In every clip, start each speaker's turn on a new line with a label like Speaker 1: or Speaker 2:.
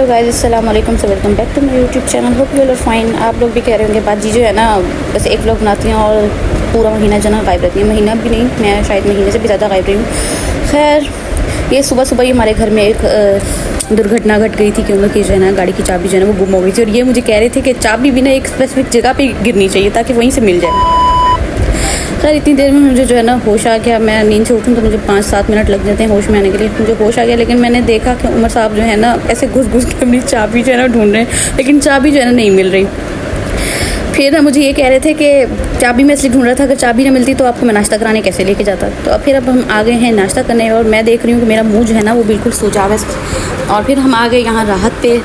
Speaker 1: Hello guys, अस्सलाम वालेकुम, so welcome back to my YouTube channel. Hope you are fine. आप लोग भी कह रहे होंगे बाजी जो है ना बस एक व्लॉग बनाती हैं और पूरा महीना जो ना गायब रहती है। महीना भी नहीं, मैं शायद महीने से भी ज़्यादा गायब रही हूँ। खैर, ये सुबह सुबह ही हमारे घर में एक दुर्घटना घट गई थी कि उन लोग की जो है ना गाड़ी की चाबी जो है ना वो गुम हो गई थी। और ये मुझे कह रहे थे कि चाबी भी ना एक स्पेसिफिक जगह पर गिरनी चाहिए ताकि वहीं से मिल जाए। सर इतनी देर में मुझे जो है ना होश आ गया। मैं नींद से उठूँ तो मुझे 5-7 मिनट लग जाते हैं होश में आने के लिए। मुझे होश आ गया, लेकिन मैंने देखा कि उमर साहब जो है ना ऐसे घुस घुस के अपनी चाबी जो है ना ढूंढ रहे हैं, लेकिन चाबी जो है ना नहीं मिल रही। फिर ना मुझे ये कह रहे थे कि चाबी मैं इसलिए ढूंढ रहा था, अगर चाबी ना मिलती तो आपको मैं नाश्ता कराने कैसे लेके जाता। तो फिर अब हम आ गए हैं नाश्ता करने और मैं देख रही हूँ कि मेरा मुँह जो है ना वो बिल्कुल सूजा हुआ है। और फिर हम आ गए यहाँ राहत पे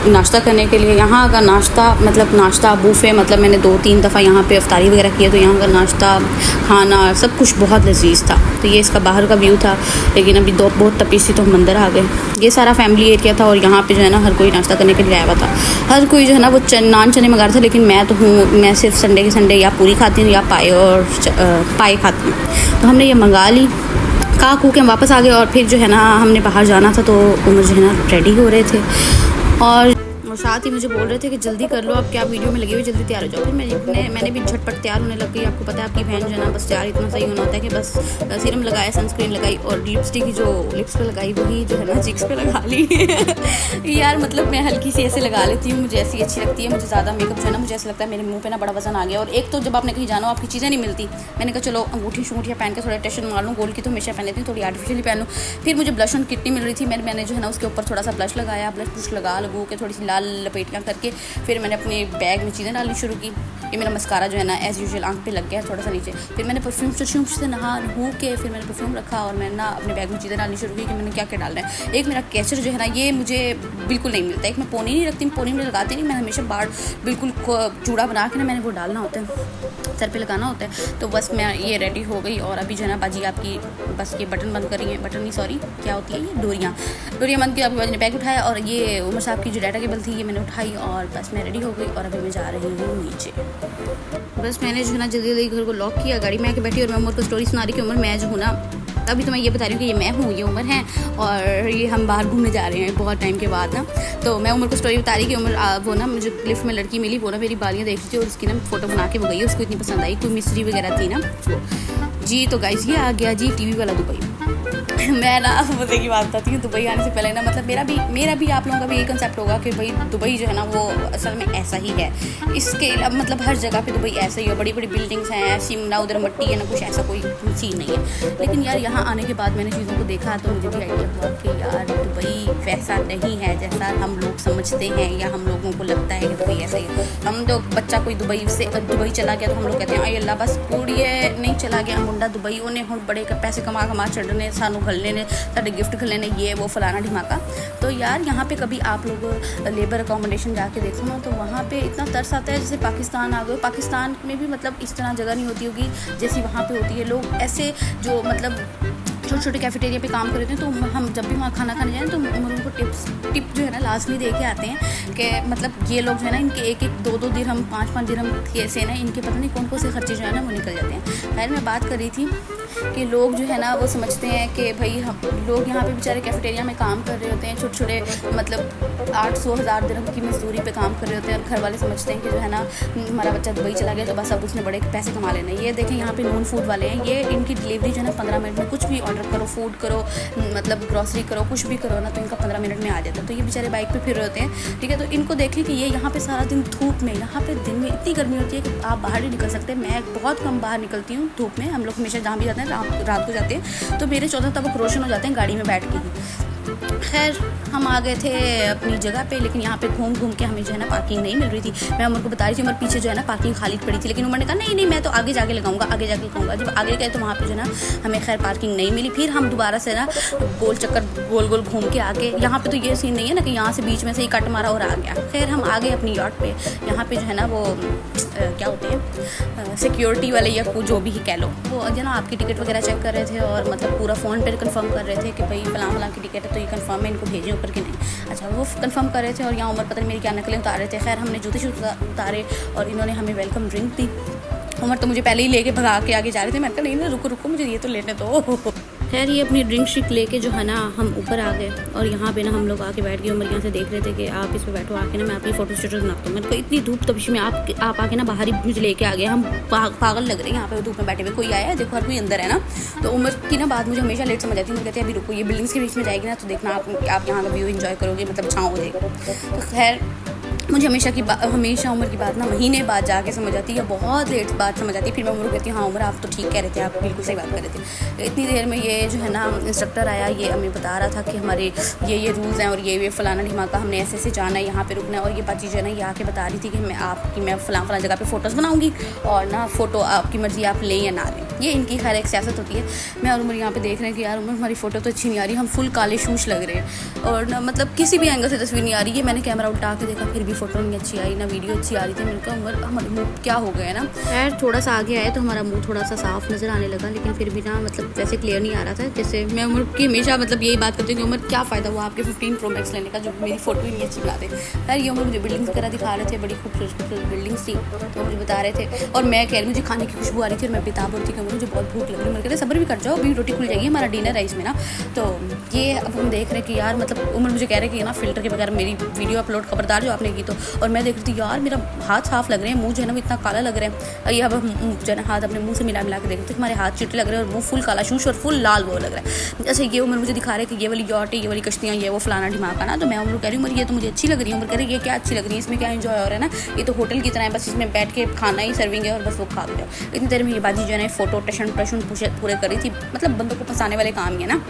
Speaker 1: नाश्ता करने के लिए। यहाँ का नाश्ता बूफे, मतलब मैंने 2-3 दफ़ा यहाँ पे अफ्तारी वगैरह किया, तो यहाँ का नाश्ता खाना सब कुछ बहुत लजीज था। तो ये इसका बाहर का व्यू था, लेकिन अभी बहुत तपीस थी तो हम अंदर आ गए। ये सारा फैमिली एरिया था और यहाँ पे जो है ना हर कोई नाश्ता करने के लिए आया हुआ था। हर कोई जो है ना वो नान चने मंगा रहा था, लेकिन मैं सिर्फ संडे के संडे या पूरी खाती हूँ या पाए खाती हूँ। तो हमने ये मंगा ली, खा खू के हम वापस आ गए। और फिर जो है ना हमने बाहर जाना था, तो उमर जो है ना रेडी हो रहे थे और साथ ही मुझे बोल रहे थे कि जल्दी कर लो, अब क्या वीडियो में लगी हुई, जल्दी तैयार हो जाओ। फिर मैंने भी झटपट तैयार होने लग गई। आपको पता है आपकी बहन जो है ना बस तैयार इतना सही होना होता है कि बस सीरम लगाया, सनस्क्रीन लगाई और लिपस्टिक जो लिप्स पे लगाई वही जो है ना चिक्स पे लगा ली। यार मतलब मैं हल्की सी ऐसे लगा लेती हूँ, मुझे ऐसी अच्छी लगती है। मुझे ज़्यादा मेकअप जो है ना मुझे ऐसा लगता है मेरे मुँह पे ना बड़ा वजन आ गया। और एक तो जब आपने कहीं जाना हो आपकी चीज़ें नहीं मिलती, मैंने कहा चलो अंगूठी शूठियाँ पहन के थोड़ा टेंशन मार लूँ। गोल्ड की तो हमेशा पहन लेती हूँ, थोड़ी आर्टिफिशियली पहन लूँ। फिर मुझे ब्लश ऑन कितनी मिल रही थी, मैंने जो है ना उसके ऊपर थोड़ा सा ब्लश लगाया, ब्लश लगू के थोड़ी सी लाल लपेटियाँ करके फिर मैंने अपने बैग में चीज़ें डालनी शुरू की। ये मेरा मस्कारा जो है ना एज़ यूजुअल आंख पे लग गया थोड़ा सा नीचे। फिर मैंने परफ्यूम से नहा के फिर मैंने परफ्यूम रखा और मैंने ना अपने बैग में चीज़ें डालनी शुरू की कि मैंने क्या क्या डालना है। एक मेरा कैचर जो है ना ये मुझे बिल्कुल नहीं मिलता। एक मैं पोनी नहीं रखती, पोनी में लगाती नहीं, मैं हमेशा बाढ़ बिल्कुल चूड़ा बना के ना मैंने वो डालना होता है, सर पे लगाना होता है। तो बस मैं ये रेडी हो गई और अभी जो है ना बाजी आपकी बस ये बटन बंद कर रही है, बटन नहीं सॉरी क्या होती है ये डोरियाँ बंद की। आपकी बाजी ने बैग उठाया और ये उमर साहब की जो डाटा केबल थी ये मैंने उठाई और बस मैं रेडी हो गई और अभी मैं जा रही हूँ नीचे। बस मैंने जो है ना जल्दी घर को लॉक किया, गाड़ी में आके बैठी और मैं उमर को स्टोरी सुना रही कि उमर मैं जो हूँ ना अभी तो मैं ये बता रही हूँ कि ये मैं हूँ, ये उमर है और ये हम बाहर घूमने जा रहे हैं बहुत टाइम के बाद ना। तो मैं उमर को स्टोरी बता रही कि उमर वो ना मुझे लिफ्ट में लड़की मिली, वो ना मेरी बालियाँ देख रही थी और उसकी ना फोटो बना के वो गई, उसको इतनी पसंद आई, कोई मिस्त्री वगैरह थी ना जी। तो गाइस ये आ गया जी टीवी वाला दुबई। मैं ना मज़े की बात बताती हूँ, दुबई आने से पहले ना मतलब मेरा भी आप लोगों का भी यही कंसेप्ट होगा कि भाई दुबई जो है ना वो असल में ऐसा ही है। इसके मतलब हर जगह पे दुबई ऐसा ही है, बड़ी बड़ी बिल्डिंग्स हैं ऐसी, ना उधर मट्टी है ना कुछ ऐसा कोई सीन नहीं है। लेकिन यार यहाँ आने के बाद मैंने चीज़ों को देखा तो मुझे भी आइडिया हुआ कि यार दुबई वैसा नहीं है जैसा हम लोग समझते हैं या हम लोगों को लगता है कि दुबई ऐसा ही है। हम लोग बच्चा कोई दुबई चला गया तो हम लोग कहते हैं अल्लाह बस कुड़िए नहीं चला गया मुंडा दुबई, उन्हें हुण बड़े पैसे कमा चढ़ने सानू घलने ने साढ़े गिफ्ट घलने ने ये वो फलाना ढिमाका। तो यार यहाँ पे कभी आप लोग लेबर अकोमोडेशन जाके देखो ना तो वहाँ पे इतना तरस आता है जैसे पाकिस्तान आ गए। पाकिस्तान में भी मतलब इस तरह जगह नहीं होती होगी जैसी वहाँ पे होती है। लोग ऐसे जो मतलब छोटे छोटे कैफेटेरिया पे काम कर रहे थे, तो हम जब भी वहाँ खाना खाने जाएँ तो उनको टिप जो है ना लाजमी दे के आते हैं कि मतलब ये लोग जो है ना इनके 1-2 दिरहम 5-5 दिरहम कैसे ना इनके पता नहीं कौन से खर्चे जो है ना वो निकल जाते हैं। खैर मैं बात कर रही थी कि लोग जो है ना वो समझते हैं कि भाई हम लोग यहाँ पे बेचारे कैफेटेरिया में काम कर रहे होते हैं, छोटे छोटे मतलब 800-1000 दिरहम की मजदूरी पे काम कर रहे होते हैं और घर वाले समझते हैं कि जो है ना हमारा बच्चा दुबई चला गया तो बस अब उसने बड़े पैसे कमा लेने। ये देखें यहाँ पे नॉन फूड वाले हैं, ये इनकी डिलीवरी जो है ना 15 मिनट में कुछ भी ऑर्डर करो, फूड करो मतलब ग्रॉसरी करो, कुछ भी करो ना तो इनका 15 मिनट में आ जाता है। तो ये बेचारे बाइक पे फिर रहे होते हैं, ठीक है। तो इनको देखें कि ये यहाँ पे सारा दिन धूप में, यहाँ पे दिन में इतनी गर्मी होती है कि आप बाहर नहीं निकल सकते। मैं बहुत कम बाहर निकलती हूँ धूप में, हम लोग हमेशा जहाँ भी जाते हैं रात को जाते हैं तो मेरे 14 तबक रोशन हो जाते हैं गाड़ी में बैठ के ही। खैर हम आ गए थे अपनी जगह पे, लेकिन यहाँ पे घूम के हमें जो है ना पार्किंग नहीं मिल रही थी। मैं उमर को बता रही थी उमर पीछे जो है ना पार्किंग खाली पड़ी थी, लेकिन उमर ने कहा नहीं मैं तो आगे जाके लगाऊंगा। जब आगे गए तो वहाँ पे जो है ना हमें खैर पार्किंग नहीं मिली। फिर हम दोबारा से ना गोल घूम के आके, यहाँ पे तो ये सीन नहीं है ना कि यहाँ से बीच में से ही कट मारा और आ गया। खैर हम आ गए अपनी यॉट पे। यहाँ पे जो है ना वो क्या होते हैं सिक्योरिटी वाले या जो भी कह लो, वो जो ना आपकी टिकट वगैरह चेक कर रहे थे और मतलब पूरा फ़ोन पे कंफर्म कर रहे थे कि भाई फलां की टिकट है तो ये कंफर्म है, इनको भेजें ऊपर कि नहीं। अच्छा वो कंफर्म कर रहे थे और यहाँ उमर पता नहीं मेरी क्या नकलें उतार रहे थे। खैर हमने जूते उतारे और इन्होंने हमें वेलकम ड्रिंक दी। उमर तो मुझे पहले ही लेके भगा के आगे जा रहे थे। मैंने कहा नहीं रुको मुझे ये तो लेने दो। खैर ये अपनी ड्रिंक शिक लेके जो है ना हम ऊपर आ गए और यहाँ पे ना हम लोग आके बैठ गए। उमर यहाँ से देख रहे थे कि आप इस पर बैठो, आके ना मैं आपकी फ़ोटो स्टेटस बनाता हूँ। मेरे को इतनी धूप तपिश में आप आके ना बाहर ही मुझे लेके आ गए। हम पागल लग रहे हैं यहाँ पे धूप में बैठे हुए। कोई आया है, देखो हर कोई अंदर है ना। तो उमर की ना बात मुझे हमेशा लेट समझ आती है। उमर कहते हैं अभी रुको, ये बिल्डिंग्स के बीच में जाएगी ना तो देखना आप यहाँ का व्यू इन्जॉय करोगे, मतलब छाँव हो जाएगा। तो खैर मुझे हमेशा उमर की बात ना महीने बाद जाके समझ आती है, बहुत लेट बात समझ आती है। फिर मैं उमर को कहती हूँ हाँ उमर आप तो ठीक कह रहे थे, आप बिल्कुल सही बात कर रहे थे। इतनी देर में ये जो है ना इंस्ट्रक्टर आया, ये हमें बता रहा था कि हमारे ये रूल्स हैं और ये फलाना ढिमाका, हमने ऐसे जाना है, यहाँ पे रुकना है। और ये बात चीज़ है ना, ये आके बता रही थी कि मैं फलां जगह पर फ़ोटोज़ बनाऊँगी और ना फ़ोटो आपकी मर्ज़ी, आप लें या ना लें। ये इनकी खैर एक सियासत होती है। मैं और उमर यहाँ पे देख रहे हैं कि यार उमर हमारी फ़ोटो तो अच्छी नहीं आ रही, हम फुल काले शूश लग रहे हैं और ना मतलब किसी भी एंगल से तस्वीर नहीं आ रही है। मैंने कैमरा उल्टा के देखा, फिर भी फ़ोटो नहीं अच्छी आई, ना वीडियो अच्छी आ रही थी। मैंने कहा उमर हमारे मुँह क्या हो गया ना। खैर थोड़ा सा आगे आया तो हमारा मुँह थोड़ा सा साफ नज़र आने लगा, लेकिन फिर भी ना मतलब वैसे क्लियर नहीं आ रहा था। जैसे मैं उमर की हमेशा मतलब यही बात करती हूँ कि उमर क्या फ़ायदा हुआ आपके 15 Pro Max लेने का, जो मेरी फ़ोटो ही नहीं अच्छी बना दे। खैर ये उमर मुझे बिल्डिंग्स वगैरह दिखा रहे थे, बड़ी खूबसूरत बिल्डिंग्स थी, तो मुझे बता रहे थे। और मैं कह रही मुझे खाने की खुशबू आ रही थी और मैं बेताब होती कि मुझे बहुत भूख लग रही है। उमर कहते सब्र भी कर जाओ, अभी रोटी खुल जाएगी, हमारा डिनर है इसमें ना। तो ये अब हम देख रहे हैं कि यार मतलब उमर मुझे कह रहे हैं कि ना फ़िल्टर के बगैर मेरी वीडियो अपलोड खबरदार जो आपने की तो। और मैं देख रही थी यार मेरा हाथ साफ लग रहे हैं, मुंह जो है ना वो इतना काला लग रहा है। और ये अब हम जो है ना हाथ अपने मुंह से मिला के देखते हमारे हाथ चिट्टे लग रहे हैं और मुंह फुल काला शूश और फुल लाल वो लग रहा है। जैसे ये उमर मुझे दिखा रहे हैं कि ये वाली यॉट है, ये वाली कश्तियाँ, ये वो फलाना ढिमाका ना। तो मैं उमर कह रही हूँ उमर ये तो मुझे अच्छी लग रही है। उमर कह रही है ये क्या अच्छी लग रही है, इसमें क्या एंजॉय हो रहा है ना, ये तो होटल की तरह है, बस इसमें बैठ के खाना ही सर्विंग है और बस वो खा लो। इतनी देर में ये बाजी जो है ना फ़ोटो टशन पूरे करी थी। मतलब बंदों को फंसाने वाले काम ही है ना।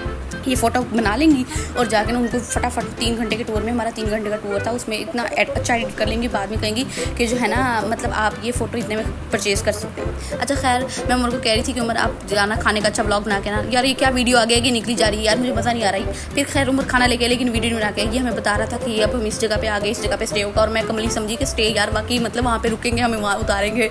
Speaker 1: ये फ़ोटो बना लेंगी और जाके ना उनको फटाफट 3 घंटे के टूर में, हमारा 3 घंटे का टूर था, उसमें इतना अच्छा एडिट कर लेंगी, बाद में कहेंगी कि जो है ना मतलब आप ये फ़ोटो इतने में परचेज़ कर सकते हैं। अच्छा खैर मैं उमर को कह रही थी कि उमर आप जाना खाने का अच्छा ब्लॉग बना के ना। यार ये क्या वीडियो आगे आगे निकली जा रही है यार, मुझे मज़ा नहीं आ रही। फिर खैर उमर खाना लेके, लेकिन वीडियो नहीं बना के, ये हमें बता रहा था कि अब हम इस जगह पे आ गए, इस जगह पे स्टे होगा। और मैं कमली समझी कि स्टे यार बाकी मतलब वहाँ पे रुकेंगे, हमें वहाँ उतारेंगे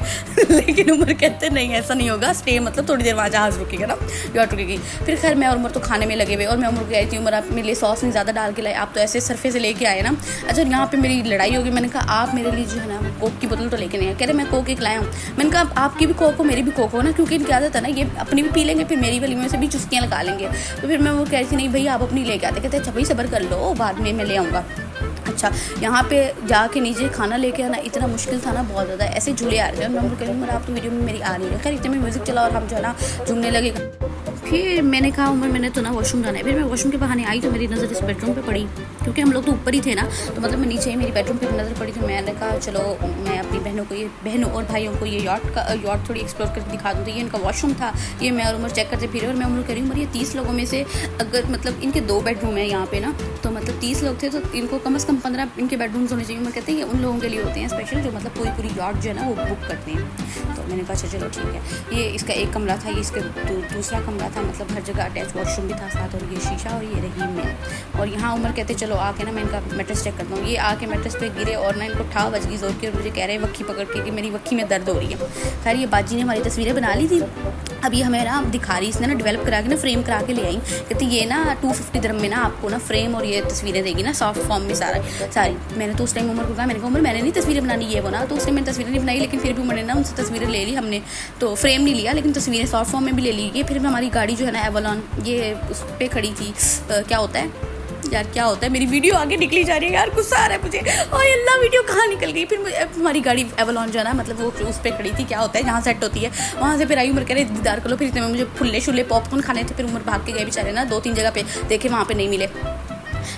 Speaker 1: लेकिन उमर कहते नहीं ऐसा नहीं होगा, स्टे मतलब थोड़ी देर वहाँ जहाज़ रुकेगा ना, यार रुकेगी। फिर खैर मैं और उमर तो खाने में लगे हुए और मैं उमर को कह रही थी उमर आप मेरे लिए सॉस नहीं ज़्यादा डाल के लाए, आप तो ऐसे सरफे से लेके आए ना। अच्छा यहाँ पे मेरी लड़ाई होगी। मैंने कहा आप मेरे लिए जो है ना कोक की बोतल तो लेके नहीं आए। कह रहे मैं कोक एक लाया हूँ। मैंने कहा आपकी भी कोक हो मेरी भी कोक हो ना, क्योंकि इनकी आदत है ना, ये अपनी भी पी लेंगे फिर मेरी वाली में से भी चुस्कियाँ लगा लेंगे। तो फिर मैं वो कह रही थी नहीं भैया आप अपनी लेके आते। कहते अच्छा भाई सब्र कर लो, बाद में मैं ले आऊँगा। अच्छा यहाँ पे जाके नीचे खाना लेके आना इतना मुश्किल था ना, बहुत ज़्यादा ऐसे झूले आ रहे थे। मैं कह रही हूँ आप तो वीडियो में मेरी आ नहीं रही। खैर इतने में म्यूज़िक चला और हम जो है ना झूमने लगे। फिर मैंने कहा उमर मैंने तो ना वॉशरूम जाना है। फिर मैं वॉशरूम के बहाने आई तो मेरी नज़र इस बेडरूम पे पड़ी, क्योंकि हम लोग तो ऊपर ही थे ना, तो मतलब मैं नीचे ही मेरी बेडरूम पे नज़र पड़ी। तो मैंने कहा चलो मैं अपनी बहनों और भाइयों को ये यॉट थोड़ी एक्सप्लोर करके दिखा दूँ। तो ये इनका वॉशरूम था, ये मैं और उमर चेक करते फिर। और मैं उमर कह रही हूँ उमर ये 30 लोगों में से अगर मतलब इनके 2 बेडरूम है यहाँ पे ना, तो मतलब 30 लोग थे तो इनको कम से कम 15 इनके बेडरूम्स होने चाहिए। उमर कहते हैं ये उन लोगों के लिए होते हैं स्पेशल जो मतलब पूरी यॉट जो है ना वो बुक करते हैं। तो मैंने कहा अच्छा चलो ठीक है। ये इसका एक कमरा था, ये इसका दूसरा कमरा था, मतलब हर जगह अटैच वॉशरूम भी था साथ, और ये शीशा और ये रही मैं। और यहाँ उमर कहते चलो आके ना मैं इनका मैट्रेस चेक करता हूँ। ये आके मैट्रेस पे गिरे और ना इनको ठा बज गई जोर की और मुझे कह रहे हैं वक्की पकड़ के कि मेरी वक्की में दर्द हो रही है। खैर ये बाजी ने हमारी तस्वीरें बना ली थी। अब ये हमें ना दिखा रही, इसने ना डेवलप करा के ना फ्रेम करा के ले आई। कहती ये ना 250 दिरहम में ना आपको ना फ्रेम और ये तस्वीरें देगी ना सॉफ्ट फॉर्म में सारी। मैंने तो उस टाइम उमर को कहा, मैंने कहा उमर मैंने नहीं तस्वीरें बनानी ये वो ना, तो उस टाइम मैंने तस्वीरें नहीं बनाई, लेकिन फिर भी उमर ने ना उनसे तस्वीरें ले ली हमने। तो फ्रेम नहीं लिया लेकिन तस्वीरें सॉफ्ट फॉर्म में भी ले ली। ये फिर हमारी गाड़ी जो है ना एवलॉन ये उस पर खड़ी थी। क्या होता है यार, क्या होता है, मेरी वीडियो आगे निकली जा रही है यार, गुस्सा आ रहा है मुझे। और अल्लाह वीडियो कहाँ निकल गई। फिर हमारी गाड़ी एवलॉन जो है ना मतलब वो उस पर खड़ी थी। क्या होता है जहाँ सेट होती है वहाँ से फिर आई उमर कह रहे दीदार कर लो। फिर इतने में मुझे फुल्ले शुल्ले पॉपकॉर्न खाने थे। फिर उमर भाग के गए बेचारे ना 2-3 जगह पे देखे, वहाँ पे नहीं मिले।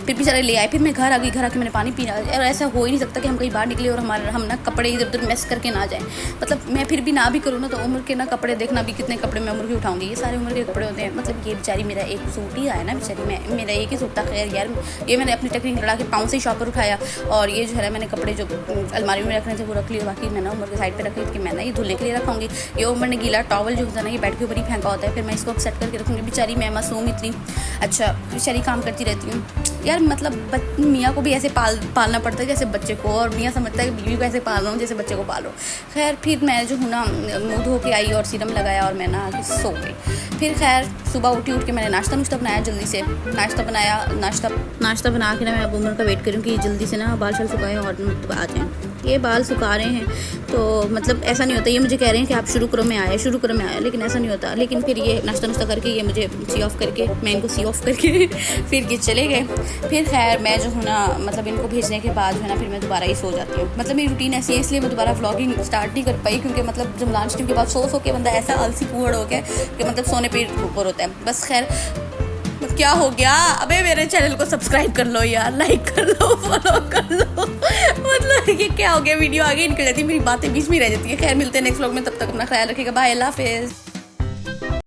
Speaker 1: फिर बेचारे ले आए। फिर मैं घर आ गई, घर आके मैंने पानी पीना। और ऐसा हो ही नहीं सकता कि हम कहीं बाहर निकले और हम ना कपड़े इधर उधर मैस करके ना जाएं। मतलब मैं फिर भी ना भी करूँ ना तो उम्र के ना कपड़े देखना भी कितने कपड़े मैं उम्र के उठाऊंगी, ये सारे उम्र के कपड़े होते हैं। मतलब ये बेचारी मेरा एक सूट ही आया ना बेचारी, मेरा एक ही सूट था। खैर यार ये मैंने अपनी टेक्निक लड़ा के पाँव से शॉपर उठाया और ये जो है ना मैंने कपड़े जो अलमारी में रखने थे वो रख लिए। बाकी मैं ना उम्र के साइड पर रखी कि मैं ना ये धुलने के लिए रखूँगी। ये उम्र ने गीला टॉवल जो होता है ना ये बेड के ऊपर ही फेंका होता है, फिर मैं इसको सेट करके रखूँगी। बेचारी मैं मासूम इतनी अच्छा बेचारी काम करती रहती हूँ। यार मतलब मियाँ को भी ऐसे पालना पड़ता है जैसे बच्चे को, और मियाँ समझता है कि बीवी को ऐसे पाल रहा हूँ जैसे बच्चे को पाल रहा हूँ। खैर फिर मैं जो हूँ ना मुँह धो के आई और सीरम लगाया और मैं ना आके सो गई। फिर खैर सुबह उठ के मैंने नाश्ता बनाया, जल्दी से नाश्ता बना के ना मैं अब उम्र का वेट करूँ कि जल्दी से ना बाल शाल सुखाएं और मतलब आ जाएँ। ये बाल सुखा रहे हैं तो मतलब ऐसा नहीं होता, ये मुझे कह रहे हैं कि आप शुरू करो मैं आया, लेकिन ऐसा नहीं होता। लेकिन फिर ये नाश्ता करके ये मुझे सी ऑफ करके मैं इनको सी ऑफ करके फिर ये चले गए। फिर खैर मैं जो हूँ ना मतलब इनको भेजने के बाद जो है ना फिर मैं दोबारा ही सो जाती हूँ। मतलब मेरी रूटीन ऐसी है, इसलिए मैं दोबारा व्लॉगिंग स्टार्ट नहीं कर पाई, क्योंकि मतलब जब लंच टाइम के बाद सो के बंदा ऐसा आलसी कुहड़ हो गया कि मतलब सोने पर ऊपर होता है। बस खैर क्या हो गया, अबे मेरे चैनल को सब्सक्राइब कर लो यार, लाइक कर लो, फॉलो कर लो। मतलब ये क्या हो गया, वीडियो आगे निकल जाती है, मेरी बातें बीच में रह जाती है। खैर मिलते हैं नेक्स्ट व्लॉग में, तब तक अपना ख्याल रखिएगा, बाय, अल्लाह हाफिज़।